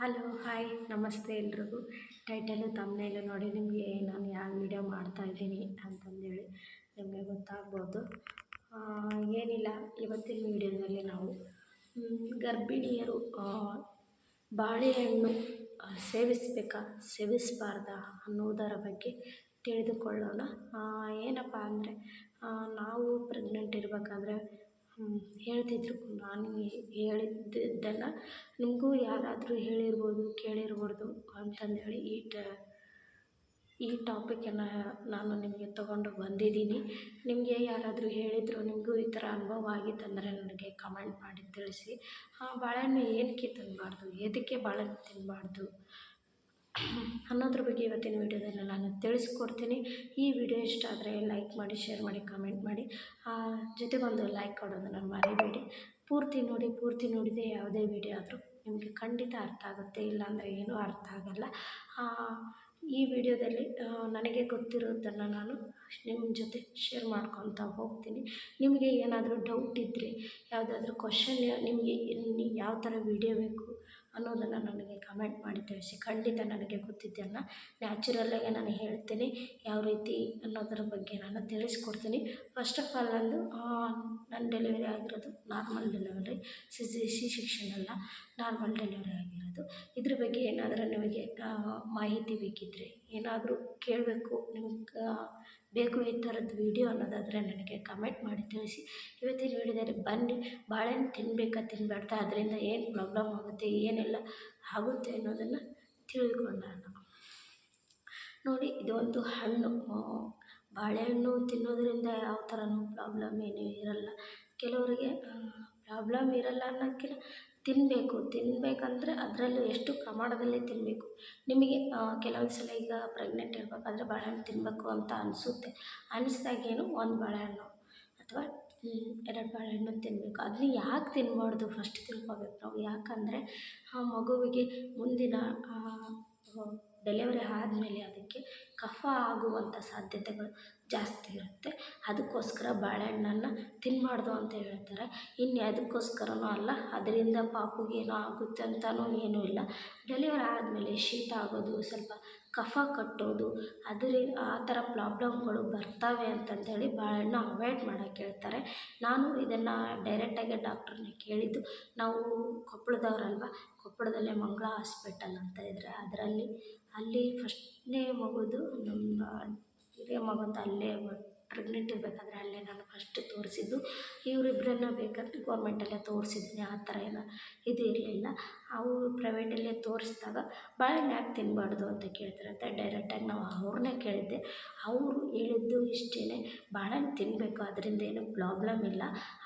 Hello hi ನಮಸ್ತೆ ಎಲ್ರಿಗೂ. Title ತಮ್ಮನೇಲು ನೋಡಿ ನಿಮಗೆ ನಾನು ಯಾವ ವಿಡಿಯೋ ಮಾಡ್ತಾಯಿದ್ದೀನಿ ಅಂತಂದೇಳಿ ನಿಮಗೆ ಗೊತ್ತಾಗ್ಬೋದು. ಏನಿಲ್ಲ, ಇವತ್ತಿನ ವಿಡಿಯೋದಲ್ಲಿ ನಾವು ಗರ್ಭಿಣಿಯರು ಬಾಳೆಹಣ್ಣು ಸೇವಿಸಬೇಕಾ ಸೇವಿಸಬಾರ್ದಾ ಅನ್ನೋದರ ಬಗ್ಗೆ ತಿಳಿದುಕೊಳ್ಳೋಣ. ಏನಪ್ಪ ಅಂದರೆ ನಾವು ಪ್ರೆಗ್ನೆಂಟ್ ಇರಬೇಕಾದ್ರೆ ಹೇಳ್ತಿದ್ರು. ನಾನು ಹೇಳಿದ್ದನ್ನು ನಿಮಗೂ ಯಾರಾದರೂ ಹೇಳಿರ್ಬೋದು, ಕೇಳಿರ್ಬೋದು ಅಂತಂದೇಳಿ ಈ ಟಾಪಿಕನ್ನು ನಾನು ನಿಮಗೆ ತೊಗೊಂಡು ಬಂದಿದ್ದೀನಿ. ನಿಮಗೆ ಯಾರಾದರೂ ಹೇಳಿದ್ರು, ನಿಮಗೂ ಈ ಥರ ಅನುಭವ ಆಗಿತ್ತಂದರೆ ನನಗೆ ಕಮೆಂಟ್ ಮಾಡಿ ತಿಳಿಸಿ. ಬಾಳೆಹಣ್ಣು ಏನಕ್ಕೆ ತಿನ್ನಬಾರ್ದು, ಏತಕ್ಕೆ ಬಾಳೆಹಣ್ಣು ತಿನ್ನಬಾರ್ದು ಅನ್ನೋದ್ರ ಬಗ್ಗೆ ಇವತ್ತಿನ ವೀಡಿಯೋದಲ್ಲಿ ನಾನು ತಿಳಿಸ್ಕೊಡ್ತೀನಿ. ಈ ವಿಡಿಯೋ ಇಷ್ಟ ಆದರೆ ಲೈಕ್ ಮಾಡಿ, ಶೇರ್ ಮಾಡಿ, ಕಮೆಂಟ್ ಮಾಡಿ, ಜೊತೆಗೊಂದು ಲೈಕ್ ಕೊಡೋದನ್ನು ಮರಿಬೇಡಿ. ಪೂರ್ತಿ ನೋಡಿದೆ ಯಾವುದೇ ವಿಡಿಯೋ ಆದರೂ ನಿಮಗೆ ಖಂಡಿತ ಅರ್ಥ ಆಗುತ್ತೆ, ಇಲ್ಲಾಂದರೆ ಏನೂ ಅರ್ಥ ಆಗಲ್ಲ. ಈ ವಿಡಿಯೋದಲ್ಲಿ ನನಗೆ ಗೊತ್ತಿರೋದನ್ನು ನಾನು ನಿಮ್ಮ ಜೊತೆ ಶೇರ್ ಮಾಡ್ಕೊತಾ ಹೋಗ್ತೀನಿ. ನಿಮಗೆ ಏನಾದರೂ ಡೌಟ್ ಇದ್ದರೆ, ಯಾವುದಾದ್ರೂ ಕ್ವಶನ್ ನಿಮಗೆ ಯಾವ ಥರ ವಿಡಿಯೋ ಬೇಕು ಅನ್ನೋದನ್ನು ನನಗೆ ಕಮೆಂಟ್ ಮಾಡಿ ತಿಳಿಸಿ. ಖಂಡಿತ ನನಗೆ ಗೊತ್ತಿದ್ದನ್ನು ನ್ಯಾಚುರಲ್ಲಾಗೆ ನಾನು ಹೇಳ್ತೀನಿ, ಯಾವ ರೀತಿ ಅನ್ನೋದ್ರ ಬಗ್ಗೆ ನಾನು ತಿಳಿಸ್ಕೊಡ್ತೀನಿ. ಫಸ್ಟ್ ಆಫ್ ಆಲ್ ನನ್ನ ಡೆಲಿವರಿ ಆಗಿರೋದು ನಾರ್ಮಲ್ ಡೆಲಿವರಿ, ಸಿ ಸೆಕ್ಷನ್ ಅಲ್ಲ, ನಾರ್ಮಲ್ ಡೆಲಿವರಿ ಆಗಿರೋದು. ಇದ್ರ ಬಗ್ಗೆ ಏನಾದರೂ ನಿಮಗೆ ಮಾಹಿತಿ ಬೇಕಿದ್ದರೆ, ಏನಾದರೂ ಕೇಳಬೇಕು ನಿಮ್ಗೆ ಬೇಕು ಈ ಥರದ್ದು ವಿಡಿಯೋ ಅನ್ನೋದಾದರೆ ನನಗೆ ಕಮೆಂಟ್ ಮಾಡಿ ತಿಳಿಸಿ. ಇವತ್ತಿನ ವಿಡಿಯೋದಲ್ಲಿ ಬನ್ನಿ, ಬಾಳೆಹಣ್ಣು ತಿನ್ನಬೇಡ್ತಾ, ಅದರಿಂದ ಏನು ಪ್ರಾಬ್ಲಮ್ ಆಗುತ್ತೆ, ಏನೆಲ್ಲ ಆಗುತ್ತೆ ಅನ್ನೋದನ್ನು ತಿಳಿದುಕೊಳ್ಳೋಣ. ನೋಡಿ, ಇದೊಂದು ಹಣ್ಣು. ಬಾಳೆಹಣ್ಣು ತಿನ್ನೋದ್ರಿಂದ ಯಾವ ಥರನೂ ಪ್ರಾಬ್ಲಮ್ ಏನೂ ಇರಲ್ಲ. ಕೆಲವರಿಗೆ ಪ್ರಾಬ್ಲಮ್ ಇರಲ್ಲ ಅನ್ನೋಕ್ಕಿಂತ ತಿನ್ನಬೇಕಂದ್ರೆ ಅದರಲ್ಲೂ ಎಷ್ಟು ಪ್ರಮಾಣದಲ್ಲಿ ತಿನ್ನಬೇಕು. ನಿಮಗೆ ಕೆಲವೊಂದು ಸಲ ಈಗ ಪ್ರೆಗ್ನೆಂಟ್ ಇರಬೇಕಾದ್ರೆ ಬಾಳೆಹಣ್ಣು ತಿನ್ನಬೇಕು ಅಂತ ಅನಿಸ್ದಾಗೇನು ಒಂದು ಬಾಳೆಹಣ್ಣು ಅಥವಾ 2 ಬಾಳೆಹಣ್ಣು ತಿನ್ನಬೇಕು. ಅದನ್ನ ಯಾಕೆ ತಿನ್ನಬಾರ್ದು ಫಸ್ಟ್ ತಿಳ್ಕೊಬೇಕು ನಾವು. ಯಾಕಂದರೆ ಆ ಮಗುವಿಗೆ ಮುಂದಿನ ಡೆಲಿವರಿ ಆದಮೇಲೆ ಅದಕ್ಕೆ ಕಫ ಆಗುವಂಥ ಸಾಧ್ಯತೆಗಳು ಜಾಸ್ತಿ ಇರುತ್ತೆ. ಅದಕ್ಕೋಸ್ಕರ ಬಾಳೆಹಣ್ಣನ್ನು ತಿನ್ನಬಾರ್ದು ಅಂತ ಹೇಳ್ತಾರೆ. ಇನ್ನು ಅದಕ್ಕೋಸ್ಕರನೂ ಅಲ್ಲ, ಅದರಿಂದ ಪಾಪುಗೇನೋ ಆಗುತ್ತೆ ಅಂತಲೂ ಏನೂ ಇಲ್ಲ. ಡೆಲಿವರಿ ಆದಮೇಲೆ ಶೀತ ಆಗೋದು, ಸ್ವಲ್ಪ ಕಫ ಕಟ್ಟೋದು, ಆ ಥರ ಪ್ರಾಬ್ಲಮ್ಗಳು ಬರ್ತವೆ ಅಂತಂದೇಳಿ ಬಾಳೆಹಣ್ಣು ಅವಾಯ್ಡ್ ಮಾಡೋಕ್ಕೆ ಹೇಳ್ತಾರೆ. ನಾನು ಇದನ್ನು ಡೈರೆಕ್ಟಾಗಿ ಡಾಕ್ಟ್ರನ್ನ ಕೇಳಿದ್ದು. ನಾವು ಕೊಪ್ಪಳದಲ್ಲೇ ಮಂಗಳ ಹಾಸ್ಪಿಟಲ್ ಅಂತ ಇದ್ದರೆ ಅಲ್ಲಿ ಫಸ್ಟ್ನೇ ಮಗುದು ನಮ್ಮ ಹಿರಿಯ ಮಗಂದು ಅಲ್ಲೇ ಪ್ರೆಗ್ನೆಂಟ್ ಇರಬೇಕಾದ್ರೆ ಅಲ್ಲೇ ನಾನು ಫಸ್ಟ್ ತೋರಿಸಿದ್ದು. ಇವರಿಬ್ಬರನ್ನ ಬೇಕಾದ್ರೆ ಗೌರ್ಮೆಂಟಲ್ಲೇ ತೋರಿಸಿದ್ದೀನಿ. ಆ ಥರ ಏನೋ ಇದು ಇರಲಿಲ್ಲ. ಅವರು ಪ್ರೈವೇಟಲ್ಲೇ ತೋರಿಸಿದಾಗ ಬಾಳೆಹಣ್ಣು ಯಾಕೆ ತಿನ್ನಬಾರ್ದು ಅಂತ ಕೇಳ್ತಾರೆ ಅಂತ ಡೈರೆಕ್ಟಾಗಿ ನಾವು ಅವ್ರನ್ನೇ ಕೇಳಿದ್ದೆ. ಅವರು ಹೇಳಿದ್ದು ಇಷ್ಟೇ, ಬಾಳೆಹಣ್ಣು ತಿನ್ನಬೇಕು, ಅದರಿಂದ ಏನೂ ಪ್ರಾಬ್ಲಮ್ ಇಲ್ಲ,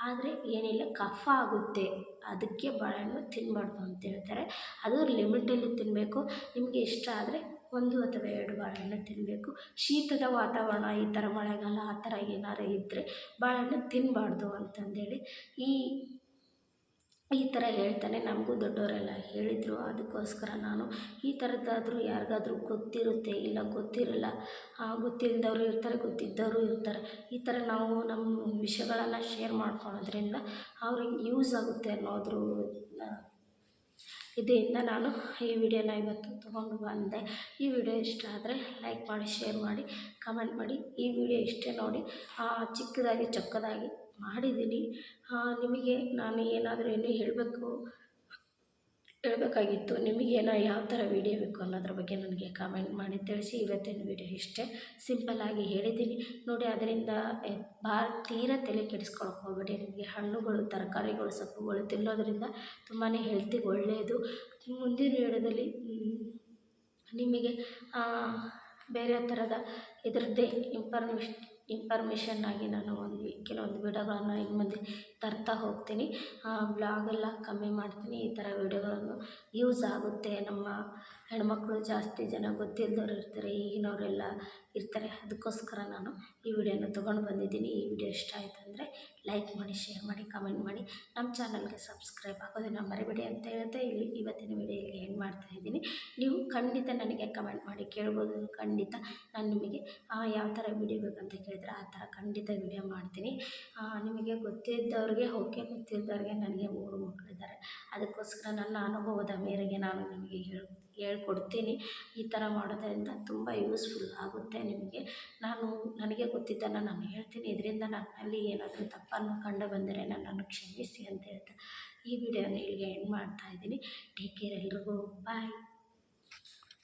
ಆದರೆ ಏನಿಲ್ಲ ಕಫ ಆಗುತ್ತೆ, ಅದಕ್ಕೆ ಬಾಳೆಹಣ್ಣು ತಿನ್ನಬಾರ್ದು ಅಂತ ಹೇಳ್ತಾರೆ. ಅದು ಲಿಮಿಟಲ್ಲಿ ತಿನ್ನಬೇಕು. ನಿಮಗೆ ಇಷ್ಟ ಆದರೆ 1 ಅಥವಾ 2 ಬಾಳೆಹಣ್ಣು ತಿನ್ನಬೇಕು. ಶೀತದ ವಾತಾವರಣ, ಈ ಥರ ಮಳೆಗಾಲ ಆ ಥರ ಏನಾರು ಇದ್ದರೆ ಬಾಳೆಹಣ್ಣು ತಿನ್ನಬಾರ್ದು ಅಂತಂದೇಳಿ ಈ ಥರ ಹೇಳ್ತಾನೆ. ನಮಗೂ ದೊಡ್ಡವರೆಲ್ಲ ಹೇಳಿದರು. ಅದಕ್ಕೋಸ್ಕರ ನಾನು ಈ ಥರದ್ದಾದರೂ ಯಾರಿಗಾದ್ರೂ ಗೊತ್ತಿರುತ್ತೆ, ಇಲ್ಲ ಗೊತ್ತಿರಲ್ಲ, ಗೊತ್ತಿಲ್ಲದವರು ಇರ್ತಾರೆ, ಗೊತ್ತಿದ್ದವರು ಇರ್ತಾರೆ. ಈ ಥರ ನಾವು ನಮ್ಮ ವಿಷಯಗಳನ್ನು ಶೇರ್ ಮಾಡ್ಕೊಳೋದ್ರಿಂದ ಅವ್ರಿಗೆ ಯೂಸ್ ಆಗುತ್ತೆ ಅನ್ನೋದ್ರ ಇದರಿಂದ ನಾನು ಈ ವಿಡಿಯೋನ ಇವತ್ತು ತೊಗೊಂಡು ಬಂದೆ. ಈ ವಿಡಿಯೋ ಇಷ್ಟ ಆದರೆ ಲೈಕ್ ಮಾಡಿ, ಶೇರ್ ಮಾಡಿ, ಕಮೆಂಟ್ ಮಾಡಿ. ಈ ವಿಡಿಯೋ ಇಷ್ಟೇ ನೋಡಿ, ಚಿಕ್ಕದಾಗಿ ಚೊಕ್ಕದಾಗಿ ಮಾಡಿದ್ದೀನಿ. ನಿಮಗೆ ನಾನು ಏನಾದರೂ ಇನ್ನೂ ಹೇಳಬೇಕಾಗಿತ್ತು, ನಿಮಗೇನೋ ಯಾವ ಥರ ವಿಡಿಯೋ ಬೇಕು ಅನ್ನೋದ್ರ ಬಗ್ಗೆ ನನಗೆ ಕಮೆಂಟ್ ಮಾಡಿ ತಿಳಿಸಿ. ಇವತ್ತಿನ ವಿಡಿಯೋ ಇಷ್ಟೇ, ಸಿಂಪಲ್ಲಾಗಿ ಹೇಳಿದ್ದೀನಿ ನೋಡಿ. ಅದರಿಂದ ತೀರಾ ತಲೆ ಕೆಡಿಸ್ಕೊಳಕ್ಕೆ ಹೋಗಬೇಡಿ. ನಿಮಗೆ ಹಣ್ಣುಗಳು, ತರಕಾರಿಗಳು, ಸೊಪ್ಪುಗಳು ತಿನ್ನೋದ್ರಿಂದ ತುಂಬಾ ಹೆಲ್ತಿಗೆ ಒಳ್ಳೆಯದು. ಮುಂದಿನ ವಿಡಿಯೋದಲ್ಲಿ ನಿಮಗೆ ಬೇರೆ ಥರದ ಇದರದ್ದೇ ಇನ್ಫಾರ್ಮೇಷನ್ ಆಗಿ ನಾನು ಕೆಲವೊಂದು ವಿಡಿಯೋಗಳನ್ನು ಇನ್ನು ಮುಂದೆ ತರ್ತಾ ಹೋಗ್ತೀನಿ. ಬ್ಲಾಗೆಲ್ಲ ಕಮ್ಮಿ ಮಾಡ್ತೀನಿ. ಈ ಥರ ವಿಡಿಯೋಗಳನ್ನು ಯೂಸ್ ಆಗುತ್ತೆ. ನಮ್ಮ ಹೆಣ್ಮಕ್ಳು ಜಾಸ್ತಿ ಜನ ಗೊತ್ತಿಲ್ಲದವ್ರು ಇರ್ತಾರೆ. ಈಗಿನವರೆಲ್ಲ ಇರ್ತಾರೆ. ಅದಕ್ಕೋಸ್ಕರ ನಾನು ಈ ವಿಡಿಯೋನ ತೊಗೊಂಡು ಬಂದಿದ್ದೀನಿ. ಈ ವಿಡಿಯೋ ಇಷ್ಟ ಆಯಿತು ಅಂದರೆ ಲೈಕ್ ಮಾಡಿ, ಶೇರ್ ಮಾಡಿ, ಕಮೆಂಟ್ ಮಾಡಿ, ನಮ್ಮ ಚಾನಲ್ಗೆ ಸಬ್ಸ್ಕ್ರೈಬ್ ಆಗೋದನ್ನು ಮರಿಬೇಡಿ ಅಂತ ಹೇಳ್ತಾ ಇವತ್ತಿನ ವಿಡಿಯೋ ಇಲ್ಲಿಗೆ ಎಂಡ್ ಮಾಡ್ತಾಯಿದ್ದೀನಿ. ನೀವು ಖಂಡಿತ ನನಗೆ ಕಮೆಂಟ್ ಮಾಡಿ ಕೇಳ್ಬೋದು. ಖಂಡಿತ ನಾನು ನಿಮಗೆ ಯಾವ ಥರ ವಿಡಿಯೋ ಬೇಕಂತ ಕೇಳಿದರೆ ಆ ಥರ ಖಂಡಿತ ವಿಡಿಯೋ ಮಾಡ್ತೀನಿ. ನಿಮಗೆ ಗೊತ್ತಿದ್ದವ್ರಿಗೆ ಓಕೆ, ಗೊತ್ತಿದ್ದವ್ರಿಗೆ ನನಗೆ 3 ಮಕ್ಕಳಿದ್ದಾರೆ. ಅದಕ್ಕೋಸ್ಕರ ನನ್ನ ಅನುಭವದ ಮೇರೆಗೆ ನಾನು ನಿಮಗೆ ಹೇಳ್ಕೊಡ್ತೀನಿ. ಈ ಥರ ಮಾಡೋದ್ರಿಂದ ತುಂಬ ಯೂಸ್ಫುಲ್ ಆಗುತ್ತೆ ನಿಮಗೆ. ನನಗೆ ಗೊತ್ತಿದ್ದನ್ನು ನಾನು ಹೇಳ್ತೀನಿ. ಇದರಿಂದ ನನ್ನಲ್ಲಿ ಏನಾದರೂ ತಪ್ಪನ್ನು ಕಂಡು ಬಂದರೆ ನನ್ನನ್ನು ಕ್ಷಮಿಸಿ ಅಂತ ಹೇಳ್ತಾ ಈ ವಿಡಿಯೋನ ಇಲ್ಲಿಗೆ ಎಂಡ್ ಮಾಡ್ತಾಯಿದ್ದೀನಿ. ಟೇಕ್ ಕೇರ್ ಎಲ್ರಿಗೂ. ಬಾಯ್.